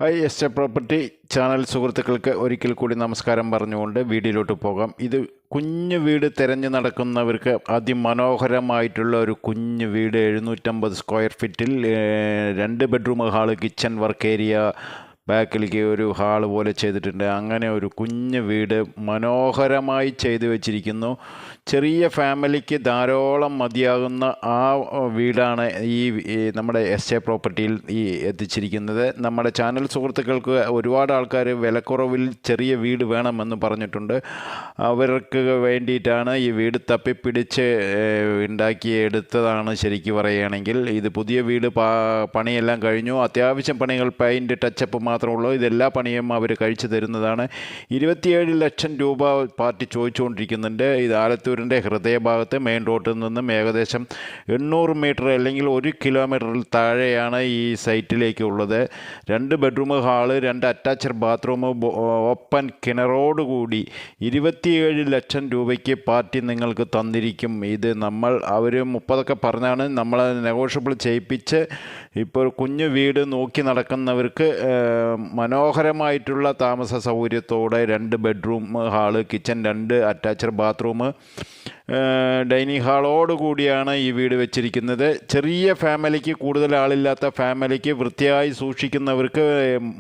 Hi എസ്റ്റേ property channel സുഹൃത്തുക്കൾക്ക് ഒരിക്കൽ കൂടി നമസ്കാരം പറഞ്ഞുകൊണ്ട് വീഡിയോയിലോട്ട് പോകാം. ഇത് കുഞ്ഞു വീട് തിരഞ്ഞു നടക്കുന്നവർക്ക് അതിമനോഹരമായിട്ടുള്ള ഒരു കുഞ്ഞു വീട് 750 സ്ക്വയർ ഫീറ്റിൽ 2 bedroom hall, kitchen, work area, ബാക്കിലേക്ക് ഒരു ഹാള് പോലെ ചെയ്തിട്ടുണ്ട്. അങ്ങനെ ഒരു കുഞ്ഞു വീട് മനോഹരമായി ചെയ്തു വെച്ചിരിക്കുന്നു. ചെറിയ ഫാമിലിക്ക് ധാരാളം മതിയാകുന്ന ആ വീടാണ് ഈ നമ്മുടെ എസ്റ്റേ പ്രോപ്പർട്ടിയിൽ എത്തിച്ചിരിക്കുന്നത്. നമ്മുടെ ചാനൽ സുഹൃത്തുക്കൾക്ക് ഒരുപാട് ആൾക്കാർ വിലക്കുറവിൽ ചെറിയ വീട് വേണമെന്ന് പറഞ്ഞിട്ടുണ്ട്. അവർക്ക് വേണ്ടിയിട്ടാണ് ഈ വീട് തപ്പിപ്പിടിച്ച് എടുത്തതാണ്. ശരിക്കും പറയുകയാണെങ്കിൽ ഇത് പുതിയ വീട് പണിയെല്ലാം കഴിഞ്ഞു. അത്യാവശ്യം പണികൾ, പെയിൻറ്റ്, ടച്ചപ്പ് മാത്രമുള്ളൂ. ഇതെല്ലാ പണിയും അവർ കഴിച്ചു തരുന്നതാണ്. 27 ലക്ഷം രൂപ പാർട്ടി ചോദിച്ചുകൊണ്ടിരിക്കുന്നുണ്ട്. ഇത് ആലത്തൂരിൻ്റെ ഹൃദയഭാഗത്ത് മെയിൻ റോഡിൽ നിന്നും ഏകദേശം 800 മീറ്റർ അല്ലെങ്കിൽ 1 കിലോമീറ്ററിൽ താഴെയാണ് ഈ സൈറ്റിലേക്ക് ഉള്ളത്. 2 bedroom hall, 2 attached bathroom, open കിണറോടുകൂടി 27 ലക്ഷം രൂപയ്ക്ക് പാർട്ടി നിങ്ങൾക്ക് തന്നിരിക്കും. ഇത് അവർ 30 പറഞ്ഞാണ് നമ്മൾ നെഗോഷ്യബിൾ ചെയ്യിപ്പിച്ച് ഇപ്പോൾ കുഞ്ഞു വീട് നോക്കി നടക്കുന്നവർക്ക് മനോഹരമായിട്ടുള്ള താമസ സൗകര്യത്തോടെ 2 bedroom hall, kitchen, 2 attached bathroom, dining ഹാളോട് കൂടിയാണ് ഈ വീട് വെച്ചിരിക്കുന്നത്. ചെറിയ ഫാമിലിക്ക്, കൂടുതൽ ആളില്ലാത്ത ഫാമിലിക്ക്, വൃത്തിയായി സൂക്ഷിക്കുന്നവർക്ക്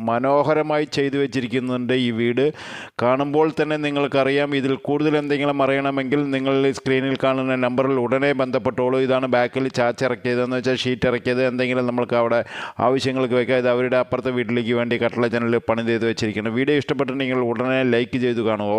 മനോഹരമായി ചെയ്തു വെച്ചിരിക്കുന്നുണ്ട് ഈ വീട്. കാണുമ്പോൾ തന്നെ നിങ്ങൾക്കറിയാം. ഇതിൽ കൂടുതൽ എന്തെങ്കിലും അറിയണമെങ്കിൽ നിങ്ങൾ സ്ക്രീനിൽ കാണുന്ന നമ്പറിൽ ഉടനെ ബന്ധപ്പെട്ടോളൂ. ഇതാണ് ബാക്കിൽ ചാച്ച് ഇറക്കിയതെന്ന് വെച്ചാൽ ഷീറ്റ് ഇറക്കിയത്. എന്തെങ്കിലും നമ്മൾക്ക് അവിടെ ആവശ്യങ്ങൾക്ക് വയ്ക്കാം. ഇത് അവരുടെ അപ്പുറത്തെ വീട്ടിലേക്ക് വേണ്ടി കട്ടള ചാനൽ പണി ചെയ്ത് വെച്ചിരിക്കുന്നത്. വീഡിയോ ഇഷ്ടപ്പെട്ടിട്ടുണ്ടെങ്കിൽ ഉടനെ ലൈക്ക് ചെയ്ത് കാണുമോ.